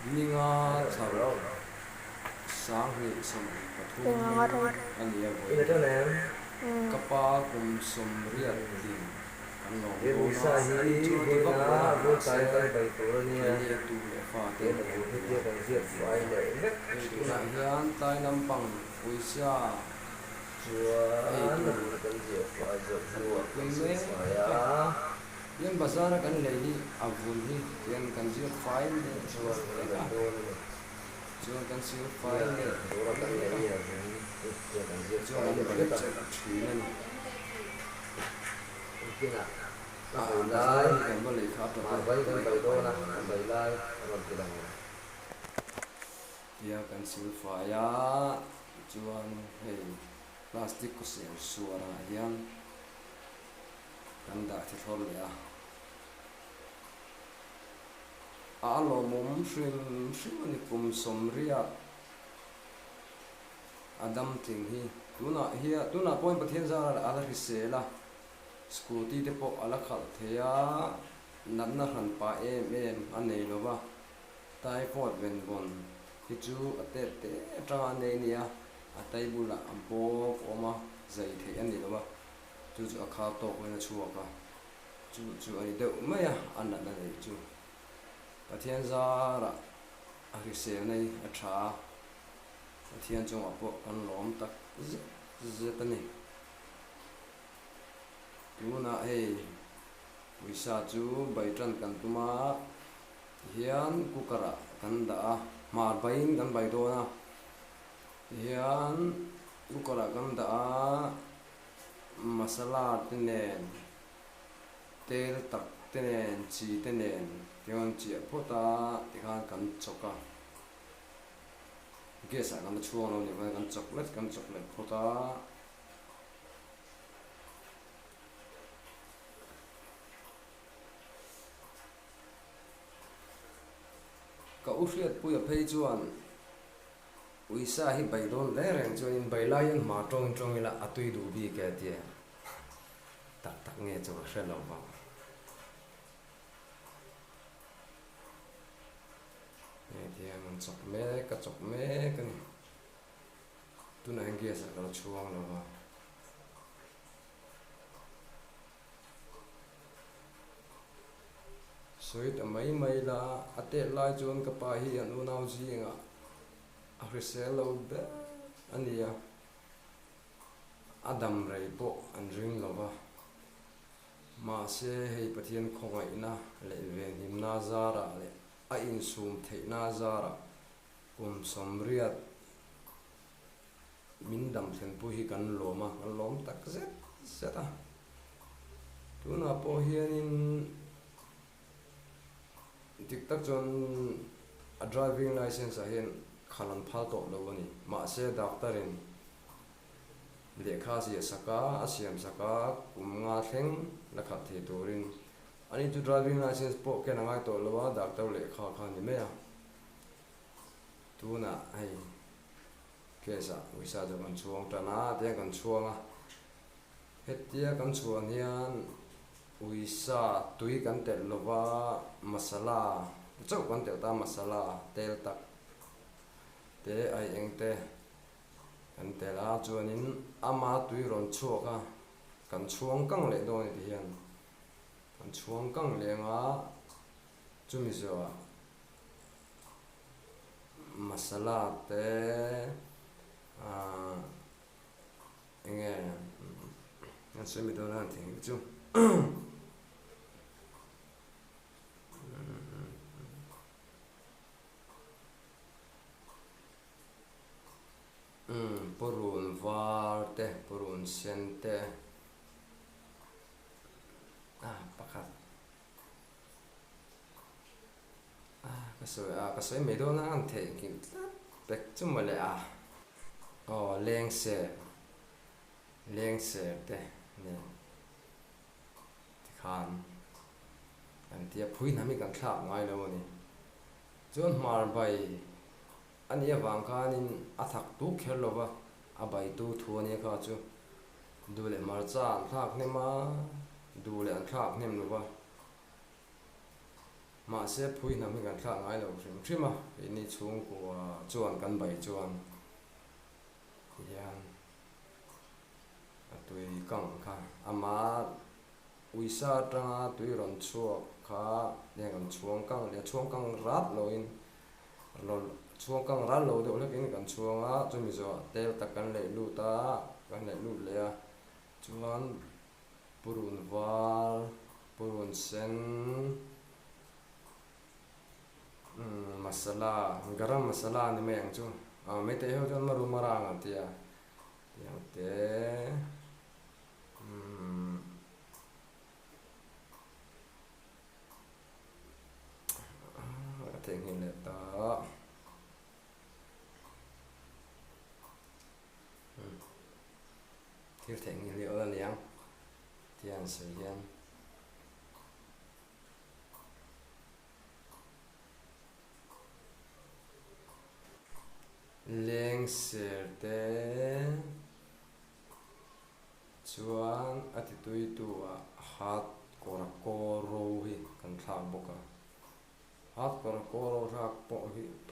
Ninga thar sang ni som pathum Tinga nga rin. ania Ina to boy nem. kapa kum som riat ding kan long Ye do buisa na hi ani chu ti boi ba na bola boi na tai se kan bai tu ni ke ya. ye tu le fa te Ye na na ko bu ya ye kan sia fai le ne. tu na hian tai nam pang puisa Chuan na bu kan sia fai zo kan zu ko kan kun sia me fai ya. yan bazar kan le hi avun hi yan kan sia fai le Chuan kan bai tu ni. chuan kan sia fai Ya, le dora kan le ya kan. Ye kan sia chuan fai an le balik le ta. cek thina ni Kina. Na bai an bazar lai. hi kan balik kha ta Ma bai kan bai do na. Bai lai. Ron ti dang. ya kan sil fa ya chuan hei plastic ko sel suara hian kan da thi thol le a lo mom hrim ni kum som ria adam ting hi tuna point pathian za ala ri se la scooty te po ala khal theya nan na han pa em anei lo ba tai pot ven bon hi chu ate te tra nei nia atai bula ampo oma zai the ani lo ba chu chu akha to ko na chuwa ka chu ani de maya an na nei chu pathian za ra a ri se nei a tha pathian chung apo kan lom tak zeta ni tuna hei puisa chu bai tran kan tuma hian kukara kan da mar bain kan bai do na hian kukara kan da masala te nen tel tak te nen chi te nen tiwan chi phota tikhan kan choka gesa kan chuang lo ni kan chocolate phota ka ufriat puya phei chuan uisa hi bai don le reng chuan in bai lai an ma tong ila atui du bi ke tia tak nge chu hre lo ba ne tia man chok me ka ni tu na nge sa ka chuang lo ba soit mai la ate lai chuan ka pa hi anu nau ji nga a hrisel lo be ania adam rei po an ring lo ba ma se hei pathian khongai na le ven him na zara le a in sum thei na zara kum somriat min dam thlen pu hi kan loma kan lom tak zeta tuna po hianin tik tak chon a driving license a hian khalan phal to lo ani ma se doctorin lekha si saka asiam saka kumnga thleng la khat the turin ani tu driving license po ke na ngai to lo wa doctor lekha kha ni me a tuna ai kesa wisa jo kan chuang ta na te kan chuang a hetia kan chuan hian uisa tui kan tel lova masala chau kan tel ta masala tel tak te ai engte kan tela chuanin ama tui ron chuaka kan chuang kang le do ni hian kan chuang kang lenga chumi zo masala te enge an semi do na thing chu purun var te purun sen te pakhat kasoi me do na an the kin pek chu male leng se te ne khan an tia phui nami kan thla ngai lo ni chuan mar bai ania wang khanin athak tu khel lova abai tu thuani kha chu dule mar cha thak ne ma dule an thak nem lova mà sẽ phui nằm mình gần khác ngay đâu phim mà ini chung của chuan căn bảy chuan yan tui căng kha ama uisa tanga tui ron chuak kha ne kan chuang kang rat loin lo chuang kang rat lo de olekin kan chuanga chumi zo tel takan le lu ta kan le lu le a chuan purun wal purun sen masala garam masala ni meng chu me te ho jon maru marang atia yang te theng hin le ta thiếu theng hin liệu là liang tian sử hian leng ser te chuan atitui tu a hat kora koro hi kan thak boka hat kora koro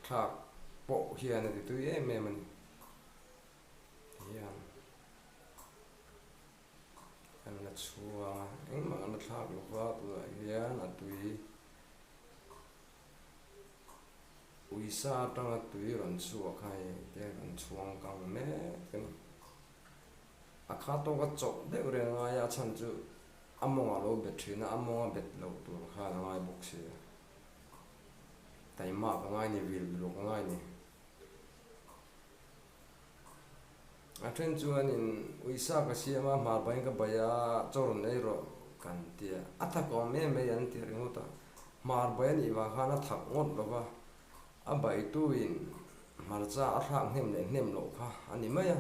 thak po hian atitui em ani hian an la chuang engmang an la thak lova tu hian atui uisa tanga tui ron chuak hai te ron chuang kang me kan akha to ka chok de ure nga ya chan chu amonga lo bet thina amonga bet lo tu kha na ngai bok se tai ma ka ngai ni vil lo ka ngai ni a then chuan in uisa ka siama ma bain ka baya choron nei ro kan tia atha ko me me yan ti ringuta mar bain i wa khana thak ngot lo ba a bai tu in marcha a thak hnem lo kha ani maya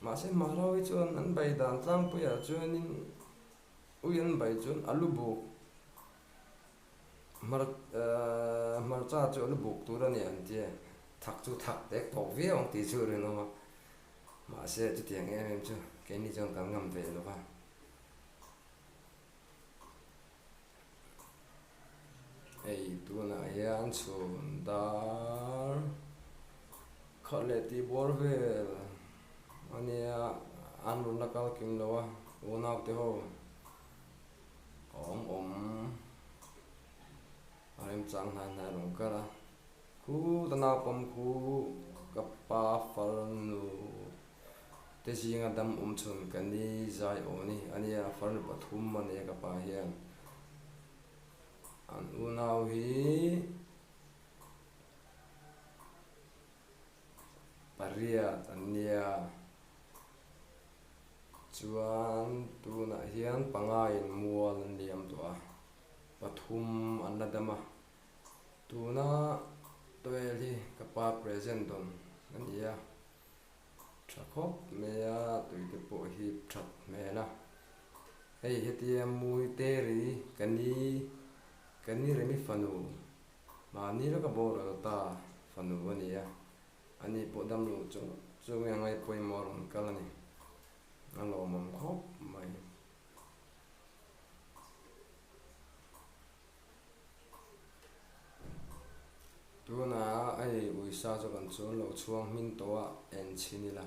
mà sẽ mà rồi chuan an bai dan tlang puya chuan in uyan bai chuan alu buk marcha chu alu buk tu ra ni an tie thak chu thak tek tok ve ong ti chu ren ma mà sẽ chu tiang em chu cái ni chuan kan ngam ve lo ba ei tu na hian chun dar khale ti bor vel ania an run la kal kim lo wa unau te ho om arim chang na rong kala khu tana pom khu kappa fal nu te singa dam chun kani zai oni ania fal pathum mane kappa hian an unau hi paria ania chuan tuna hian pangai mual niam to a pathum annadama tuna toeli kapa present don ania thakop meya tuite po hi that mena hei hetia mui te ri kani remi fanu mani ra ka bor ta fanu ania ani podam lu chu ngai poi moron kalani alo mom khop mai tuna ai uisa cho kan chu lo chuang min to a en chinila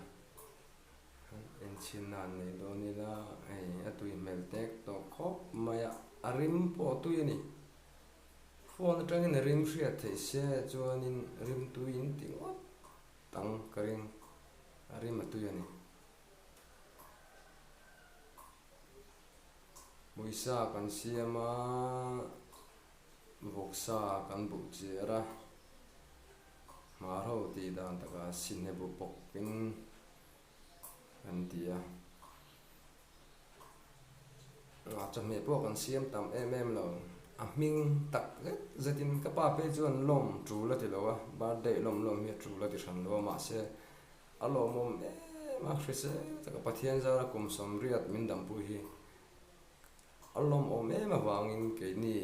en chinan nei do ni la ai atui mel tek to khop maya arim po tu ni phone tang in rim hria thei se chuanin rim tu in ti wat tang karing arim atu yani muisa kan siama voksa kan bu chera marho ti dan taka sinne bu pokpin kan tia a chame po kan siam tam lo a ming tak zatin ka pa pe chuan lom tru la ti lo wa birthday lom hi tru la ti than lo ma se alo mom ma khrise taka pathian zara kum som riat min dam pu hi alom om ma wangin ke ni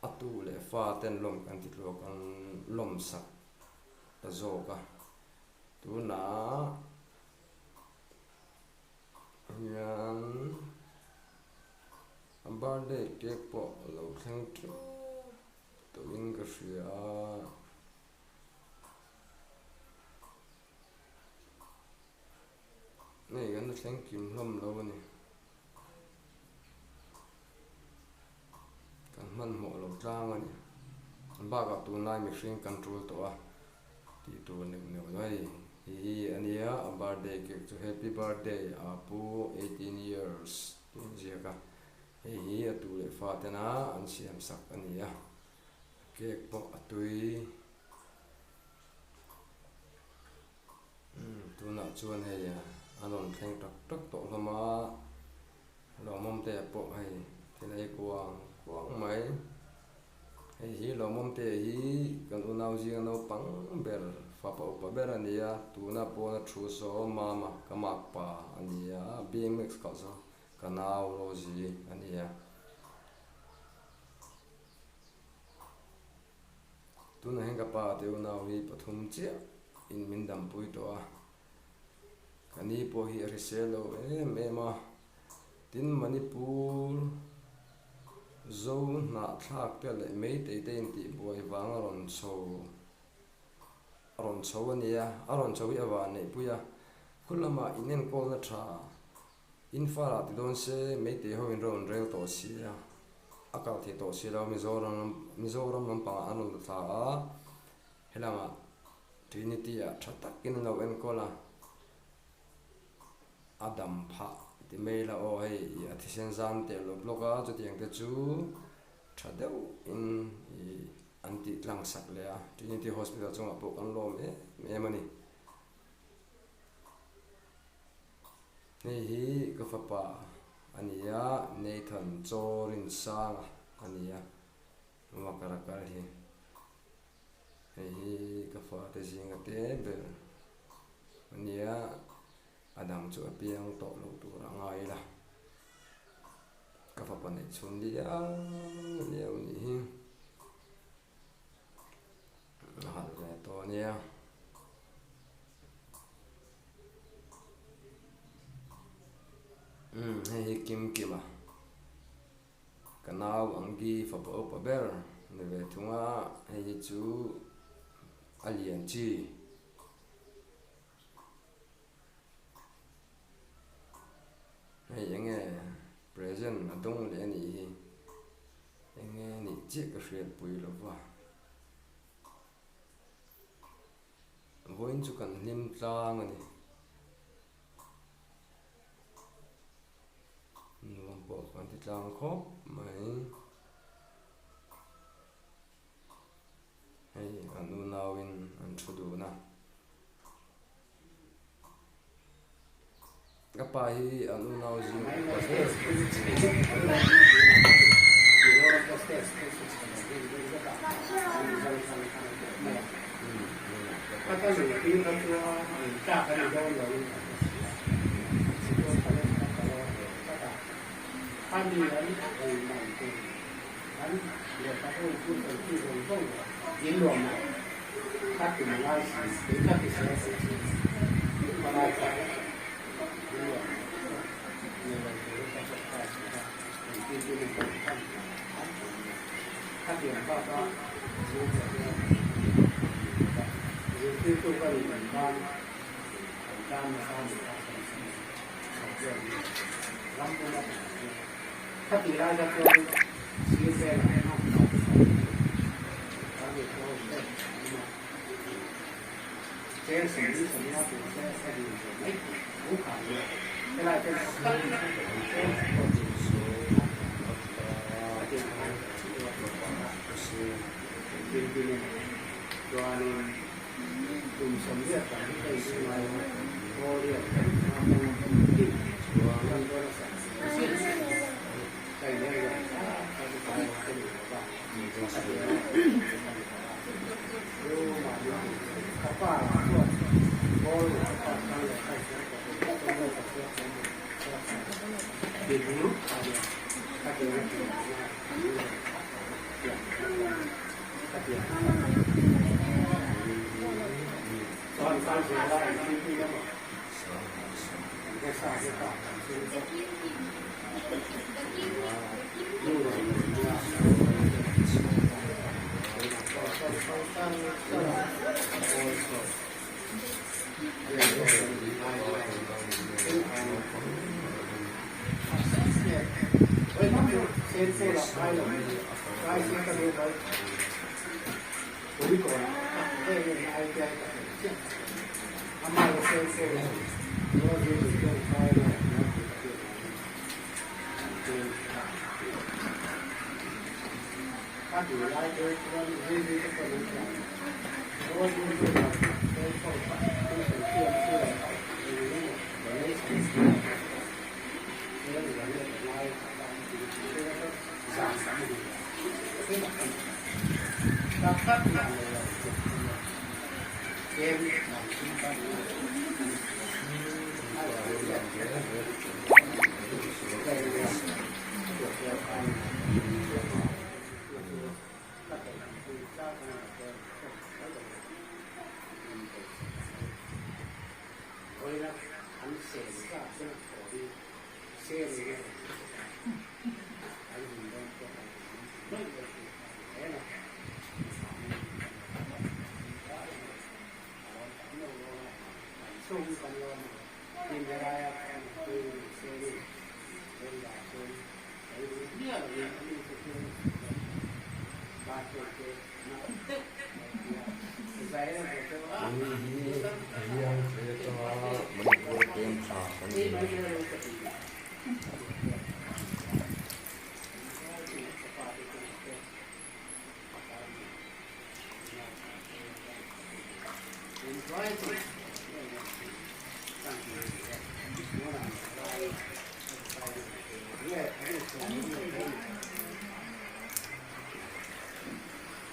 atu le fa ten lom kan ti lo kan lom sak ta zo ka tu na yan birthday cake po lo thleng tru to in ka hria nei kan thleng kim hlom lo ni kan man mo lo tlang ani ba ka tu nai machine control to a ti tu ne ne wai hi ania a birthday cake to happy birthday apu 18 years tin jeka hi atu le fa tena an siam sak ania cake po atui tu na chuan hei anon thleng tak tak to lama lo mom te po hei thenai kuang mai hei hi lo mom te hi kan unau ji no pang ber fa pa ber ania tu na po na thu so mama kamak pa ania bmx ka so kanau ro ji ania tu na henga pa te unau hi pathum che in min dam pui to a kani po hi riselo ema tin manipur zo na thak pe le mei te te ti boi wang ron cho ania aron cho ya wa nei puya kulama inen kol na tha infara ti don se mei te ho in ron rel to sia akal the to sia lo mizoram lam pa anon tha helama trinity a thatak in lo en kola adam pha ti maila o hei athisen zam te lo bloga chu tiang te chu thadeu in anti tlang sak le a trinity hospital chunga po kan lo me mani nei hi ka fa pa ania nathan chorin sang ania makara kar hi hei ka fa te jinga te ber ania adam chu apiang to lo tu rangai la ka fa panai chun dia leo ni hi hal le to nia hei kim kima kanau angi fa pa ber ne ve thunga hei chu alien chi hei enge present adong le ni enge ni che ka hriat pui lo wa voin chu kan hlim tlang ani nuam po kan ti tlang khop mai hei anu nawin an thudu na apa hi anu naw ji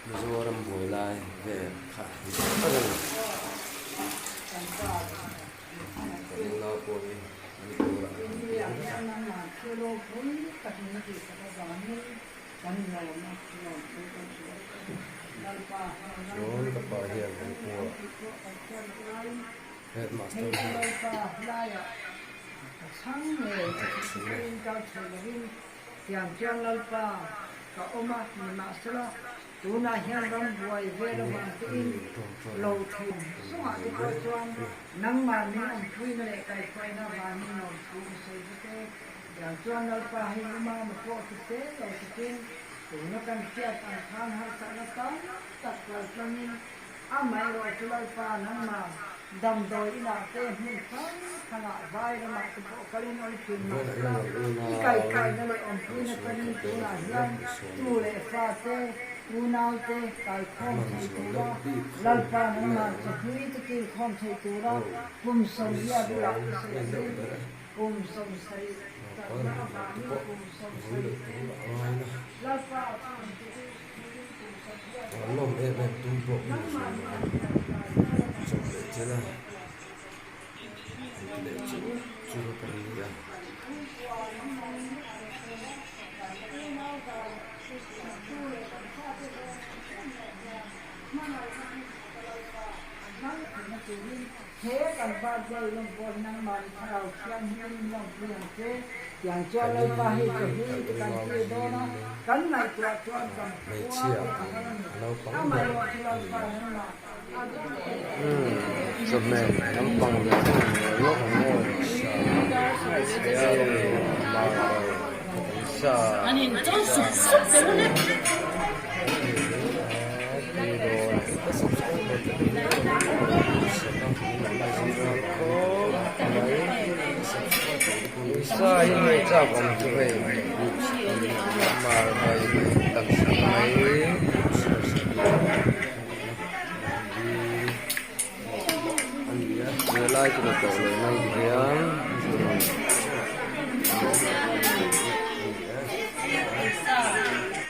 Mizoram Boilai về khả tuna hian ram buai vela ma tin lo thum sunga ti ko chuan nang ma ni ang thui na le kai kai na ma ni no thu sei te yang chuan lo pa hi ma ma ko ti te lo ti tin tuna kan tia kan khan har sa na ta tak la chuan a mai ro chu lo pa nang ma dam doi ina te hin khan khana vai na ma ko kalin oi tin ma kai kai na le on thui na kan tuna hian tu le fa te Unaute kai khom thei tura lalpa nana chakri te khom thei tura kum som ya dula se kum som sai kum som sai lalpa lom em tum pro chok le chela le chu kan ya thế còn bao giờ lòng buồn năng mòn thảo xiang hiên lòng buồn thếอย่างchoเลยว่าให้จะมีการเตือนนะกันไหนตัวชวนกัน ไม่เชี่ยเราปัง ถ้า แบ ไม่ บ ว่าที่เราฟังนั่นแหละ สมัยน้ำปังเลยโลกของโม่เสียมาชา 아니 쩔수 쑥 때문에 sa hình cha còn chú về mà mày đặc sản mày người like cho được cậu này này thì